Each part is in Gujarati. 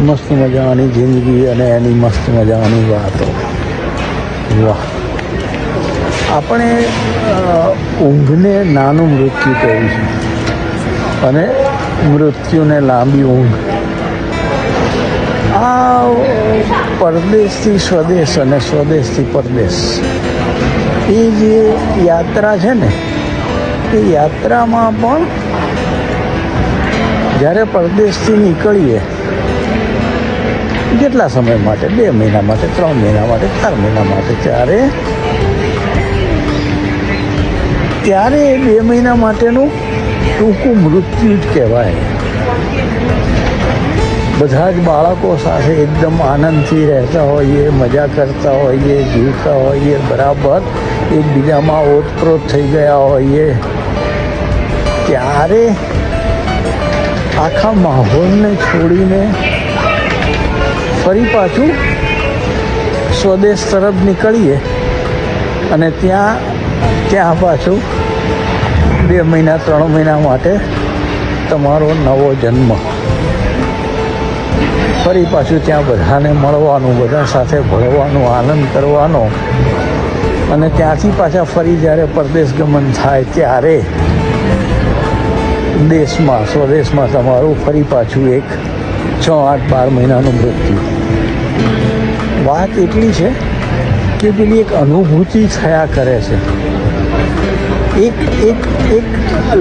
મસ્ત મજાની જિંદગી અને એની મસ્ત મજાની વાતો. વાહ! આપણે ઊંઘને નાનું મૃત્યુ કહ્યું છે અને મૃત્યુને લાંબી ઊંઘ. આ પરદેશથી સ્વદેશ અને સ્વદેશથી પરદેશ, એ જે યાત્રા છે ને, એ યાત્રામાં પણ જ્યારે પરદેશથી નીકળીએ, કેટલા સમય માટે, 2 મહિના માટે, 3 મહિના માટે, 4 મહિના માટે, ત્યારે 2 મહિના માટેનું ટૂંકું મૃત્યુ જ કહેવાય. બધા જ બાળકો સાથે એકદમ આનંદથી રહેતા હોઈએ, મજા કરતા હોઈએ, જીવતા હોઈએ, બરાબર એકબીજામાં ઓતપ્રોત થઈ ગયા હોઈએ, ત્યારે આખા માહોલને છોડીને ફરી પાછું સ્વદેશ તરફ નીકળીએ અને ત્યાં પાછું 2 મહિના 3 મહિના માટે તમારો નવો જન્મ. ફરી પાછું ત્યાં બધાને મળવાનું, બધા સાથે ભળવાનું, આનંદ કરવાનો, અને ત્યાંથી પાછા ફરી જ્યારે પરદેશ ગમન થાય ત્યારે દેશમાં, સ્વદેશમાં તમારું ફરી પાછું એક 6, 8, 12 મહિનાનું મૃત્યુ. વાત એટલી છે કે પેલી એક અનુભૂતિ થયા કરે છે. એક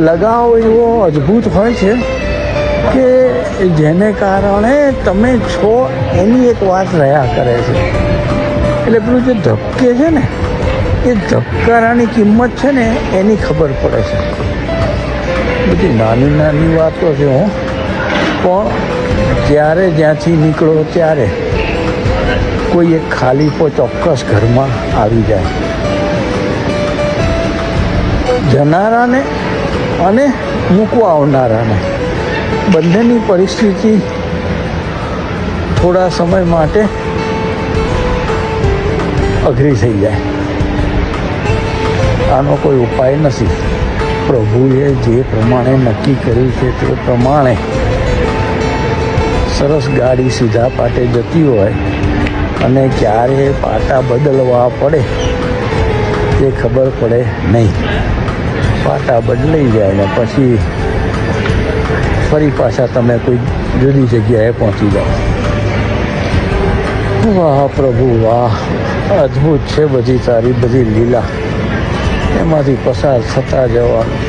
લગાવ એવો અદ્ભુત હોય છે કે જેને કારણે તમે છો એની એક વાત રહ્યા કરે છે. એટલે પેલું જે ધબકે છે ને, એ ધબકારાની કિંમત છે ને, એની ખબર પડે છે. બધી નાની નાની વાતો છે પણ જ્યારે જ્યાંથી નીકળો ત્યારે કોઈ એક ખાલીપો ચોક્કસ ઘરમાં આવી જાય. જનારાને અને મૂકવા આવનારાને બંનેની પરિસ્થિતિ થોડા સમય માટે અઘરી થઈ જાય. આનો કોઈ ઉપાય નથી. પ્રભુએ જે પ્રમાણે નક્કી કર્યું છે તે પ્રમાણે સરસ ગાડી સીધા પાટે જતી હોય અને ક્યારે પાટા બદલવા પડે તે ખબર પડે નહીં. પાટા બદલાઈ જાય ને પછી ફરી પાછા તમે કોઈ જુદી જગ્યાએ પહોંચી જાઓ. વાહ પ્રભુ વાહ! અદ્ભુત છે બધી તારી બધી લીલા. એમાંથી પસાર થતા જવાનું,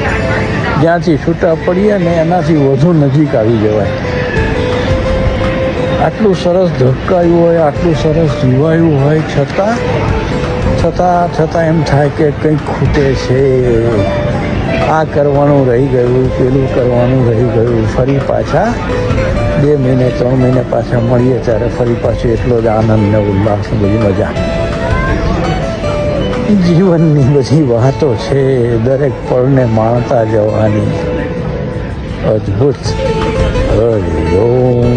જ્યાંથી છૂટા પડીએ ને એનાથી વધુ નજીક આવી જવાય. આટલું સરસ ધબકાયું હોય, આટલું સરસ જીવાયું હોય, છતાં એમ થાય કે કંઈક ખૂટે છે. આ કરવાનું રહી ગયું, પેલું કરવાનું રહી ગયું. ફરી પાછા 2 મહિને 3 મહિને પાછા મળીએ ત્યારે ફરી પાછું એટલો જ આનંદ ને ઉલ્લાસ ને બધી મજા. જીવનની બધી વાતો છે, દરેક પળને માણતા જવાની. અદ્ભુત. હરિ ઓમ.